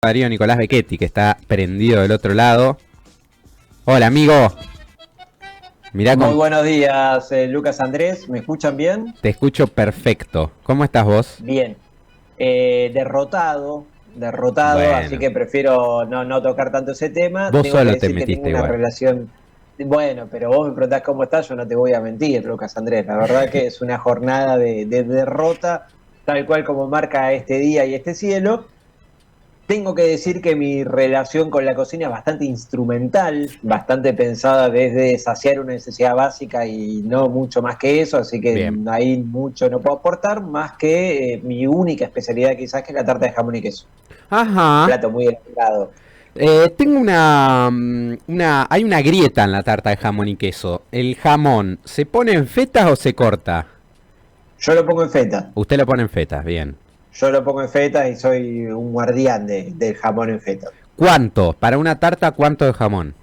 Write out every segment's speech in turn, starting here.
Darío Nicolás Becchetti, que está prendido del otro lado. Hola, amigo. Mirá Muy cómo buenos días, Lucas Andrés. ¿Me escuchan bien? te escucho perfecto. ¿Cómo estás vos? Bien. Derrotado, así Bueno, que prefiero no tocar tanto ese tema. vos Tengo que solo te decir que tengo metiste una igual. relación. Bueno, pero vos me preguntás cómo estás, yo no te voy a mentir, Lucas Andrés. La verdad que es una jornada de derrota, tal cual como marca este día y este cielo. Tengo que decir que mi relación con la cocina es bastante instrumental, bastante pensada desde saciar una necesidad básica y no mucho más que eso, así que Bien. ahí mucho no puedo aportar, más que mi única especialidad quizás que es la tarta de jamón y queso. Ajá. Plato muy elaborado. Tengo hay una grieta en la tarta de jamón y queso. ¿El jamón se pone en fetas o se corta? Yo lo pongo en feta, Usted lo pone en fetas, bien. yo lo pongo en feta y soy un guardián del jamón en feta. ¿Cuánto? Para una tarta, ¿cuánto de jamón?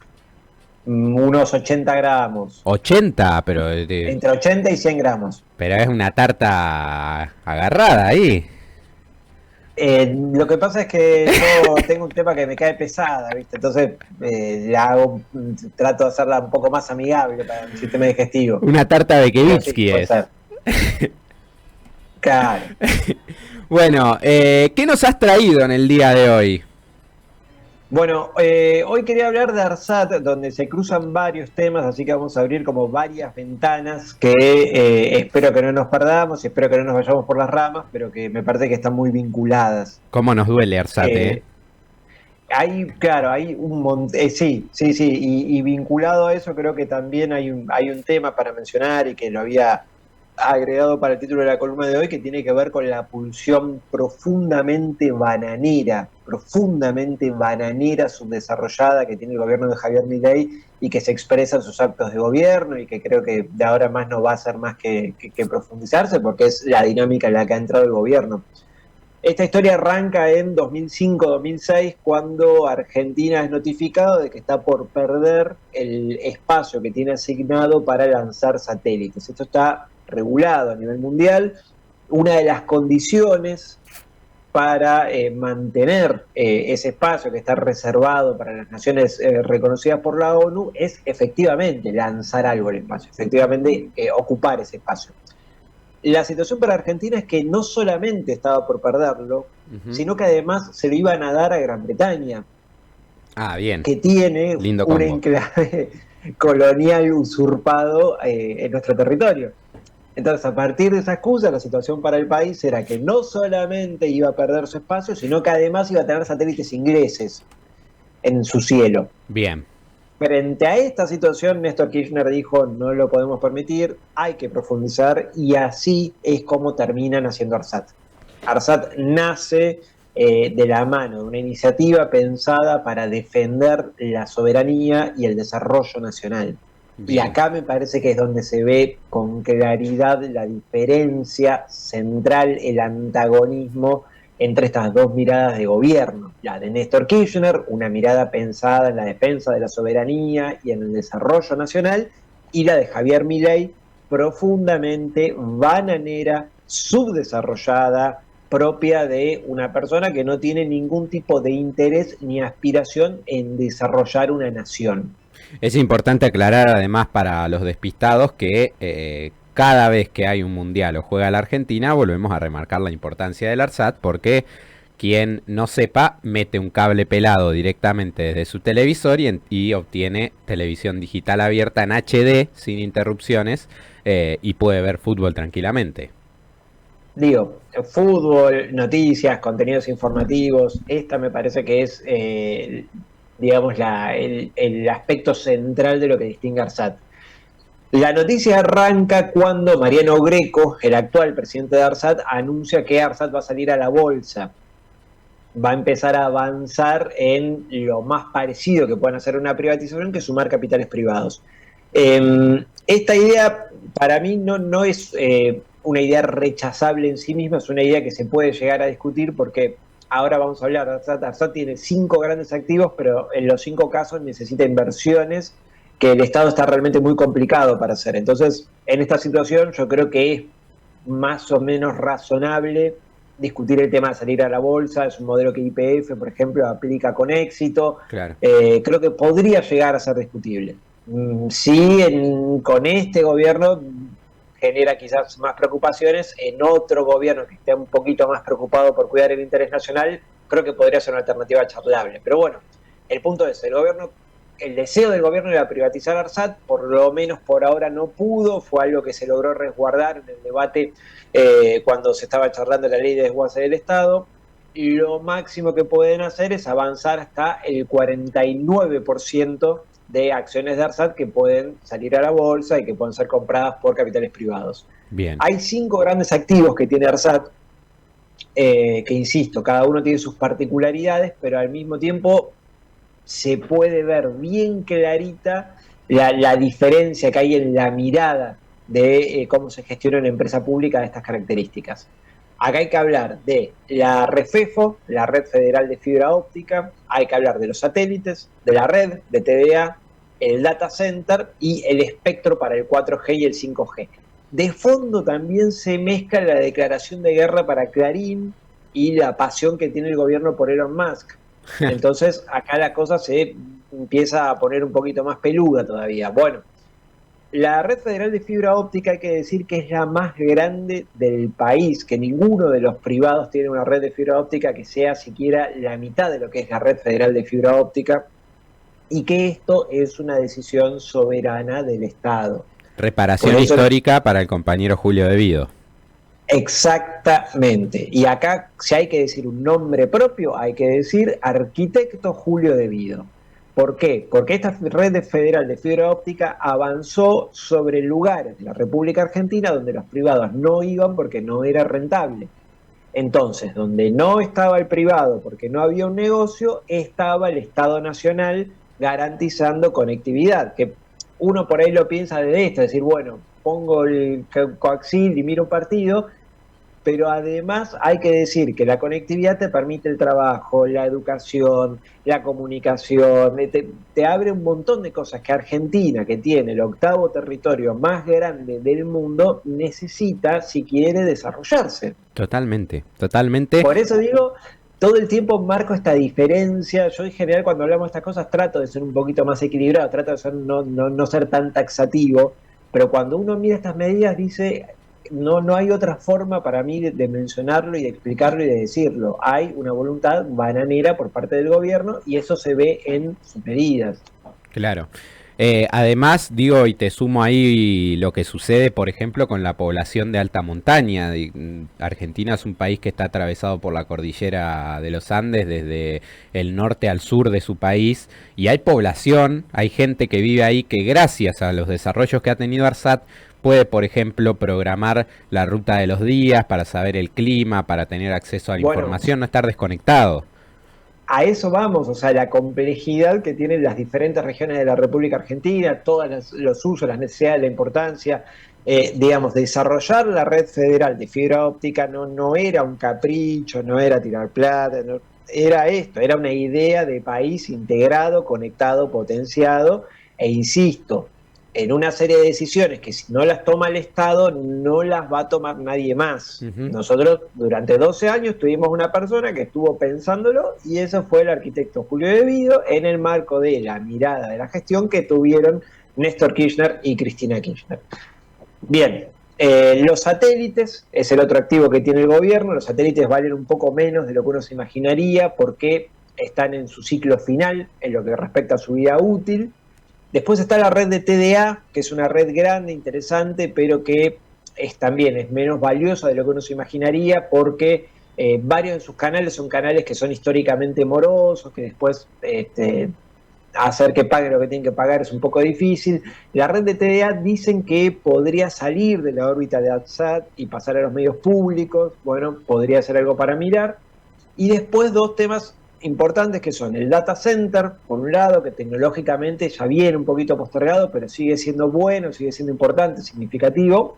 Unos 80 gramos, 80, entre 80 y 100 gramos. pero es una tarta agarrada ahí. Lo que pasa es que yo tengo un tema que me cae pesada, ¿viste? Entonces trato de hacerla un poco más amigable para mi sistema digestivo. Una tarta de Pero sí, Kevitsky puede es. ser. Claro. Bueno, ¿qué nos has traído en el día de hoy? Bueno, hoy quería hablar de ARSAT, donde se cruzan varios temas, así que vamos a abrir como varias ventanas que espero que no nos perdamos, espero que no nos vayamos por las ramas, pero que me parece que están muy vinculadas. ¿Cómo nos duele, Arsate? Eh, claro, hay un montón, sí, y vinculado a eso creo que también hay un tema para mencionar y que lo había agregado para el título de la columna de hoy que tiene que ver con la pulsión profundamente bananera, subdesarrollada que tiene el gobierno de Javier Milei y que se expresa en sus actos de gobierno y que creo que de ahora más no va a hacer más que profundizarse porque es la dinámica en la que ha entrado el gobierno. Esta historia arranca en 2005-2006 cuando Argentina es notificado de que está por perder el espacio que tiene asignado para lanzar satélites. Esto está regulado a nivel mundial. Una de las condiciones para mantener ese espacio que está reservado para las naciones reconocidas por la ONU es efectivamente lanzar algo al espacio, efectivamente ocupar ese espacio. La situación para Argentina es que no solamente estaba por perderlo, Ujú. sino que además se lo iban a dar a Gran Bretaña, Ah, bien. que tiene Lindo un combo. enclave colonial usurpado en nuestro territorio. Entonces, a partir de esa excusa, la situación para el país era que no solamente iba a perder su espacio, sino que además iba a tener satélites ingleses en su cielo. Bien. Frente a esta situación, Néstor Kirchner dijo, no lo podemos permitir, hay que profundizar, y así es como terminan haciendo ARSAT. ARSAT nace de la mano de una iniciativa pensada para defender la soberanía y el desarrollo nacional. Y Bien. acá me parece que es donde se ve con claridad la diferencia central, el antagonismo entre estas dos miradas de gobierno. La de Néstor Kirchner, una mirada pensada en la defensa de la soberanía y en el desarrollo nacional, y la de Javier Milei, profundamente bananera, subdesarrollada, propia de una persona que no tiene ningún tipo de interés ni aspiración en desarrollar una nación. Es importante aclarar además para los despistados que cada vez que hay un mundial o juega la Argentina, volvemos a remarcar la importancia del ARSAT porque quien no sepa mete un cable pelado directamente desde su televisor y obtiene televisión digital abierta en HD sin interrupciones y puede ver fútbol tranquilamente. Digo, fútbol, noticias, contenidos informativos, esta me parece que es, digamos, el aspecto central de lo que distingue a ARSAT. La noticia arranca cuando Mariano Greco, el actual presidente de ARSAT, anuncia que ARSAT va a salir a la bolsa, va a empezar a avanzar en lo más parecido que puedan hacer una privatización, que es sumar capitales privados. Esta idea para mí no es una idea rechazable en sí misma, es una idea que se puede llegar a discutir porque ahora vamos a hablar, ARSAT tiene 5 grandes activos, pero en los 5 casos necesita inversiones que el Estado está realmente muy complicado para hacer. Entonces, en esta situación yo creo que es más o menos razonable discutir el tema de salir a la bolsa, es un modelo que YPF, por ejemplo, aplica con éxito. Claro. Creo que podría llegar a ser discutible. Sí, con este gobierno genera quizás más preocupaciones, en otro gobierno que esté un poquito más preocupado por cuidar el interés nacional, creo que podría ser una alternativa charlable. Pero bueno, el punto es, el deseo del gobierno era privatizar ARSAT, por lo menos por ahora no pudo, fue algo que se logró resguardar en el debate cuando se estaba charlando la ley de desguace del Estado. Y lo máximo que pueden hacer es avanzar hasta el 49% de acciones de ARSAT que pueden salir a la bolsa y que pueden ser compradas por capitales privados. Bien. Hay 5 grandes activos que tiene ARSAT, que insisto, cada uno tiene sus particularidades, pero al mismo tiempo se puede ver bien clarita la diferencia que hay en la mirada de cómo se gestiona una empresa pública de estas características. Acá hay que hablar de la REFEFO, la Red Federal de Fibra Óptica, hay que hablar de los satélites, de la red, de TVA, el data center y el espectro para el 4G y el 5G. De fondo también se mezcla la declaración de guerra para Clarín y la pasión que tiene el gobierno por Elon Musk. Entonces acá la cosa se empieza a poner un poquito más peluda todavía. Bueno, la Red Federal de Fibra Óptica hay que decir que es la más grande del país, que ninguno de los privados tiene una red de fibra óptica que sea siquiera la mitad de lo que es la Red Federal de Fibra Óptica, y que esto es una decisión soberana del Estado. Reparación histórica para el compañero Julio De Vido. Exactamente. Y acá, si hay que decir un nombre propio, hay que decir arquitecto Julio De Vido. ¿Por qué? Porque esta red federal de fibra óptica avanzó sobre lugares de la República Argentina donde los privados no iban porque no era rentable. Entonces, donde no estaba el privado porque no había un negocio, estaba el Estado Nacional garantizando conectividad, que uno por ahí lo piensa desde esto, es decir, bueno, pongo el coaxil y miro un partido, pero además hay que decir que la conectividad te permite el trabajo, la educación, la comunicación, te abre un montón de cosas que Argentina, que tiene el 8º territorio más grande del mundo, necesita si quiere desarrollarse. Totalmente, totalmente. Por eso digo, todo el tiempo marco esta diferencia. Yo en general cuando hablamos de estas cosas trato de ser un poquito más equilibrado, trato de ser, no ser tan taxativo, pero cuando uno mira estas medidas dice... No hay otra forma para mí de mencionarlo y de explicarlo y de decirlo. Hay una voluntad bananera por parte del gobierno y eso se ve en sus medidas. Claro. Además, digo, y te sumo ahí lo que sucede, por ejemplo, con la población de alta montaña. Argentina es un país que está atravesado por la cordillera de los Andes, desde el norte al sur de su país, y hay población, hay gente que vive ahí que gracias a los desarrollos que ha tenido ARSAT, puede, por ejemplo, programar la ruta de los días para saber el clima, para tener acceso a la información, no estar desconectado. A eso vamos, o sea, la complejidad que tienen las diferentes regiones de la República Argentina, todos los usos, las necesidades, la importancia, digamos, desarrollar la red federal de fibra óptica no era un capricho, no era tirar plata, era esto, era una idea de país integrado, conectado, potenciado, e insisto, en una serie de decisiones que si no las toma el Estado, no las va a tomar nadie más. Nosotros durante 12 años tuvimos una persona que estuvo pensándolo y eso fue el arquitecto Julio De Vido en el marco de la mirada de la gestión que tuvieron Néstor Kirchner y Cristina Kirchner. Bien, los satélites es el otro activo que tiene el gobierno. Los satélites valen un poco menos de lo que uno se imaginaría porque están en su ciclo final en lo que respecta a su vida útil. Después está la red de TDA, que es una red grande, interesante, pero que también es menos valiosa de lo que uno se imaginaría porque varios de sus canales son canales que son históricamente morosos, que después hacer que paguen lo que tienen que pagar es un poco difícil. La red de TDA dicen que podría salir de la órbita de ARSAT y pasar a los medios públicos. Bueno, podría ser algo para mirar. Y después dos temas importantes que son el data center, por un lado, que tecnológicamente ya viene un poquito postergado, pero sigue siendo bueno, sigue siendo importante, significativo,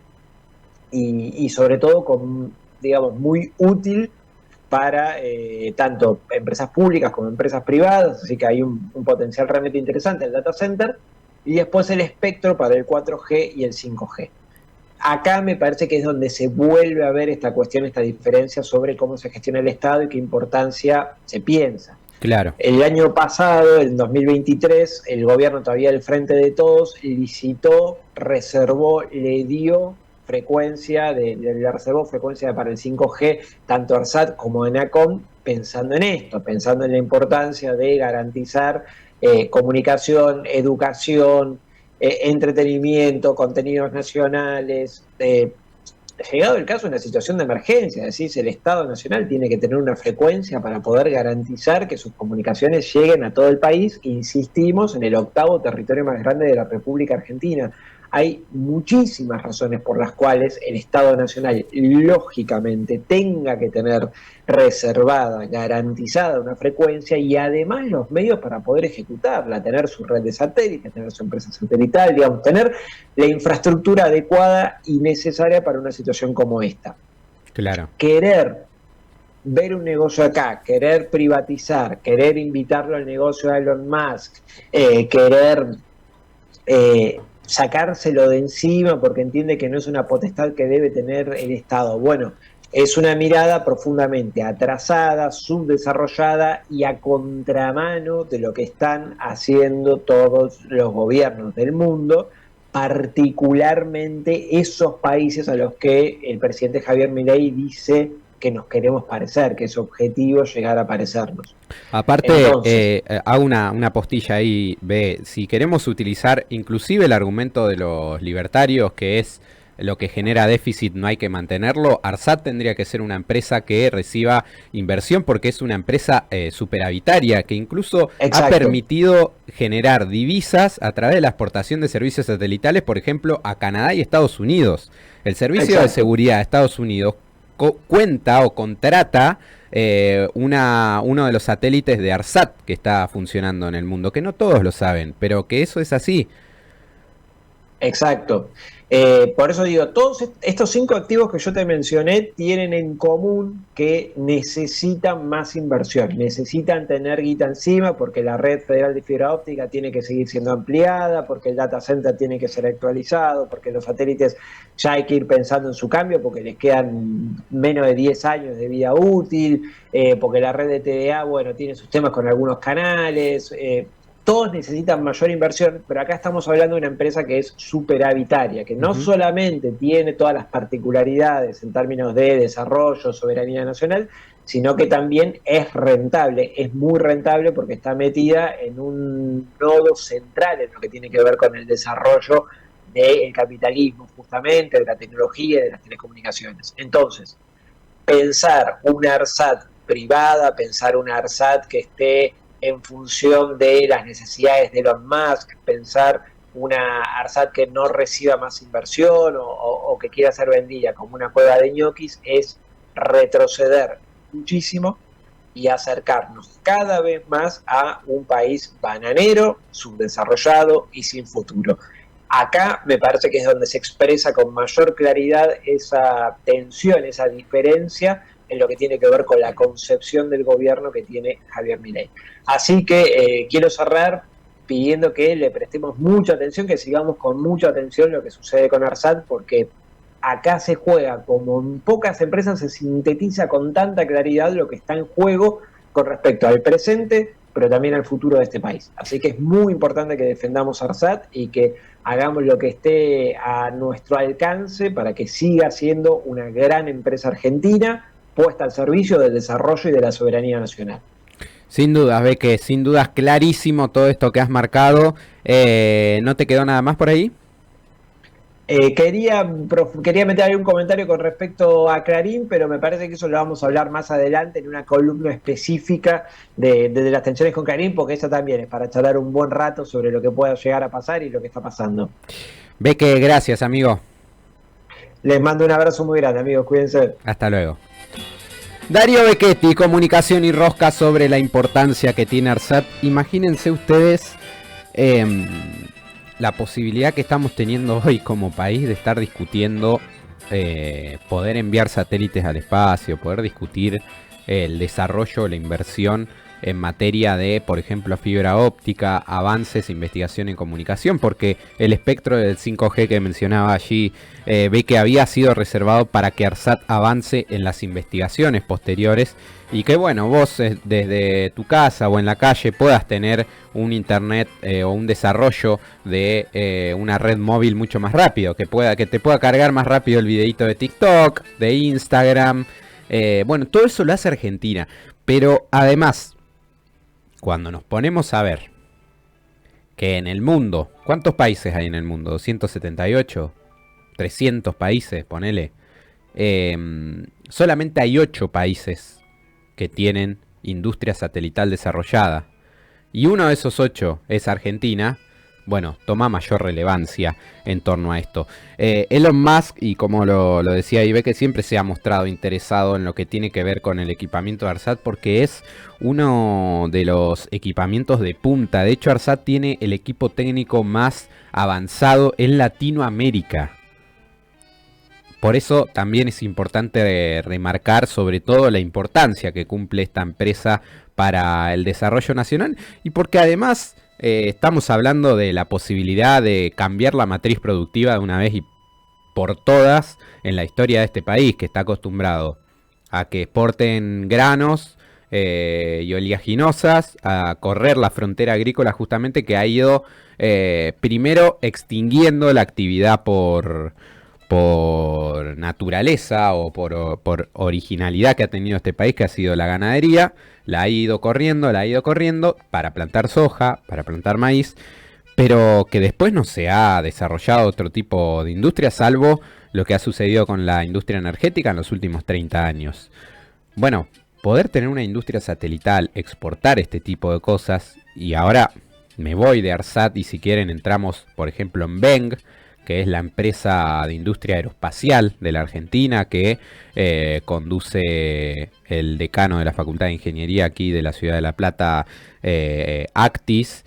y sobre todo digamos, muy útil para tanto empresas públicas como empresas privadas, así que hay un potencial realmente interesante el data center, y después el espectro para el 4G y el 5G. acá me parece que es donde se vuelve a ver esta cuestión, esta diferencia sobre cómo se gestiona el Estado y qué importancia se piensa. Claro. El año pasado, en 2023, el gobierno todavía del Frente de Todos licitó, reservó, le reservó frecuencia para el 5G, tanto ARSAT como ANACOM, pensando en esto, pensando en la importancia de garantizar comunicación, educación, entretenimiento, contenidos nacionales. Llegado el caso, una situación de emergencia, es decir, el Estado Nacional tiene que tener una frecuencia para poder garantizar que sus comunicaciones lleguen a todo el país. Insistimos, en el 8º territorio más grande de la República Argentina. Hay muchísimas razones por las cuales el Estado Nacional, lógicamente, tenga que tener reservada, garantizada una frecuencia y además los medios para poder ejecutarla, tener su red de satélites, tener su empresa satelital, digamos, tener la infraestructura adecuada y necesaria para una situación como esta. Claro. Querer ver un negocio acá, querer privatizar, querer invitarlo al negocio de Elon Musk, querer sacárselo de encima porque entiende que no es una potestad que debe tener el Estado. Bueno, es una mirada profundamente atrasada, subdesarrollada y a contramano de lo que están haciendo todos los gobiernos del mundo, particularmente esos países a los que el presidente Javier Milei dice que nos queremos parecer, que es objetivo llegar a parecernos. Aparte, hago una postilla ahí, ve, si queremos utilizar inclusive el argumento de los libertarios, que es lo que genera déficit no hay que mantenerlo, ARSAT tendría que ser una empresa que reciba inversión porque es una empresa superavitaria que incluso ha permitido generar divisas a través de la exportación de servicios satelitales, por ejemplo, a Canadá y Estados Unidos. El Servicio de Seguridad de Estados Unidos cuenta o contrata uno de los satélites de ARSAT que está funcionando en el mundo, que no todos lo saben, pero que eso es así. Exacto. Por eso digo, todos estos 5 activos que yo te mencioné tienen en común que necesitan más inversión, necesitan tener guita encima porque la red federal de fibra óptica tiene que seguir siendo ampliada, porque el data center tiene que ser actualizado, porque los satélites ya hay que ir pensando en su cambio porque les quedan menos de 10 años de vida útil, porque la red de TVA, bueno, tiene sus temas con algunos canales, todos necesitan mayor inversión, pero acá estamos hablando de una empresa que es superavitaria, que no solamente tiene todas las particularidades en términos de desarrollo, soberanía nacional, sino que también es rentable, es muy rentable porque está metida en un nodo central en lo que tiene que ver con el desarrollo del capitalismo, justamente, de la tecnología y de las telecomunicaciones. Entonces, pensar una ARSAT privada, pensar una ARSAT que esté en función de las necesidades de Elon Musk, pensar una ARSAT que no reciba más inversión o que quiera ser vendida como una cueva de ñoquis es retroceder muchísimo y acercarnos cada vez más a un país bananero, subdesarrollado y sin futuro. Acá me parece que es donde se expresa con mayor claridad esa tensión, esa diferencia en lo que tiene que ver con la concepción del gobierno que tiene Javier Milei. Así que quiero cerrar pidiendo que le prestemos mucha atención, que sigamos con mucha atención lo que sucede con ARSAT, porque acá se juega, como en pocas empresas se sintetiza con tanta claridad lo que está en juego con respecto al presente, pero también al futuro de este país. Así que es muy importante que defendamos ARSAT y que hagamos lo que esté a nuestro alcance para que siga siendo una gran empresa argentina, puesta al servicio del desarrollo y de la soberanía nacional. Sin dudas, Beque, sin dudas, clarísimo todo esto que has marcado. ¿No te quedó nada más por ahí? Quería meter ahí un comentario con respecto a Clarín, pero me parece que eso lo vamos a hablar más adelante en una columna específica de las tensiones con Clarín, porque esa también es para charlar un buen rato sobre lo que pueda llegar a pasar y lo que está pasando. Beque, gracias, amigo. Les mando un abrazo muy grande, amigos, cuídense. Hasta luego. Darío Becchetti, comunicación y rosca sobre la importancia que tiene ARSAT. Imagínense ustedes la posibilidad que estamos teniendo hoy como país de estar discutiendo poder enviar satélites al espacio, poder discutir el desarrollo, la inversión en materia de, por ejemplo, fibra óptica, avances, investigación en comunicación, porque el espectro del 5G que mencionaba allí ve que había sido reservado para que ARSAT avance en las investigaciones posteriores y que, bueno, vos desde tu casa o en la calle puedas tener un internet o un desarrollo de una red móvil mucho más rápido, que te pueda cargar más rápido el videito de TikTok, de Instagram. Bueno, todo eso lo hace Argentina, pero además, cuando nos ponemos a ver que en el mundo, ¿cuántos países hay en el mundo? 278, 300 países, ponele. Solamente hay 8 países que tienen industria satelital desarrollada. Y uno de esos 8 es Argentina. Bueno, toma mayor relevancia en torno a esto. Elon Musk, y como lo decía Ibe, que siempre se ha mostrado interesado en lo que tiene que ver con el equipamiento de ARSAT, porque es uno de los equipamientos de punta. De hecho, ARSAT tiene el equipo técnico más avanzado en Latinoamérica. Por eso también es importante remarcar sobre todo la importancia que cumple esta empresa para el desarrollo nacional y porque además estamos hablando de la posibilidad de cambiar la matriz productiva de una vez y por todas en la historia de este país, que está acostumbrado a que exporten granos y oleaginosas, a correr la frontera agrícola justamente, que ha ido primero extinguiendo la actividad por naturaleza o por originalidad que ha tenido este país, que ha sido la ganadería. La ha ido corriendo para plantar soja, para plantar maíz, pero que después no se ha desarrollado otro tipo de industria, salvo lo que ha sucedido con la industria energética en los últimos 30 años. Bueno, poder tener una industria satelital, exportar este tipo de cosas, y ahora me voy de ARSAT y si quieren entramos, por ejemplo, en Beng, que es la empresa de industria aeroespacial de la Argentina, que conduce el decano de la Facultad de Ingeniería aquí de la Ciudad de La Plata, Actis.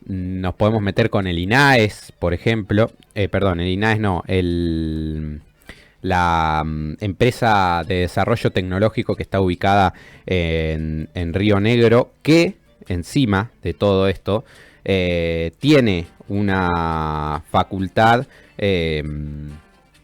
Nos podemos meter con el INAES, por ejemplo. Perdón, el INAES no, la empresa de desarrollo tecnológico que está ubicada en Río Negro, que encima de todo esto tiene una facultad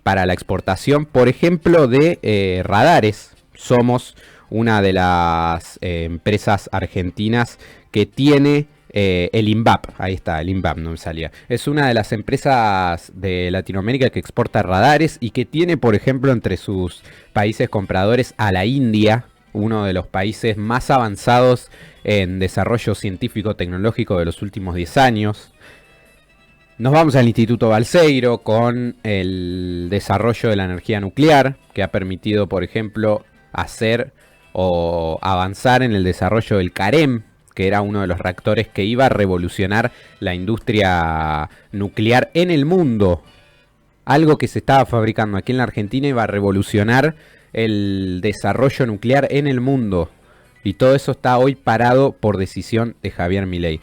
para la exportación, por ejemplo, de radares. Somos una de las empresas argentinas que tiene el INVAP. Ahí está, el INVAP, no me salía. Es una de las empresas de Latinoamérica que exporta radares y que tiene, por ejemplo, entre sus países compradores a la India, uno de los países más avanzados en desarrollo científico-tecnológico de los últimos 10 años. Nos vamos al Instituto Balseiro con el desarrollo de la energía nuclear, que ha permitido, por ejemplo, hacer o avanzar en el desarrollo del CAREM, que era uno de los reactores que iba a revolucionar la industria nuclear en el mundo. Algo que se estaba fabricando aquí en la Argentina iba a revolucionar el desarrollo nuclear en el mundo. Y todo eso está hoy parado por decisión de Javier Milei.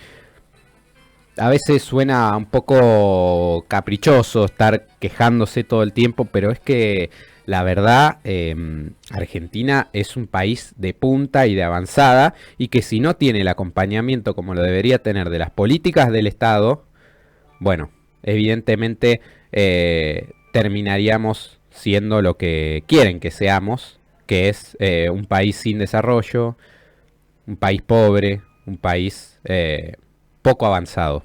A veces suena un poco caprichoso estar quejándose todo el tiempo, pero es que la verdad, Argentina es un país de punta y de avanzada, y que si no tiene el acompañamiento como lo debería tener de las políticas del Estado, bueno, evidentemente terminaríamos siendo lo que quieren que seamos, que es un país sin desarrollo, un país pobre, un país poco avanzado.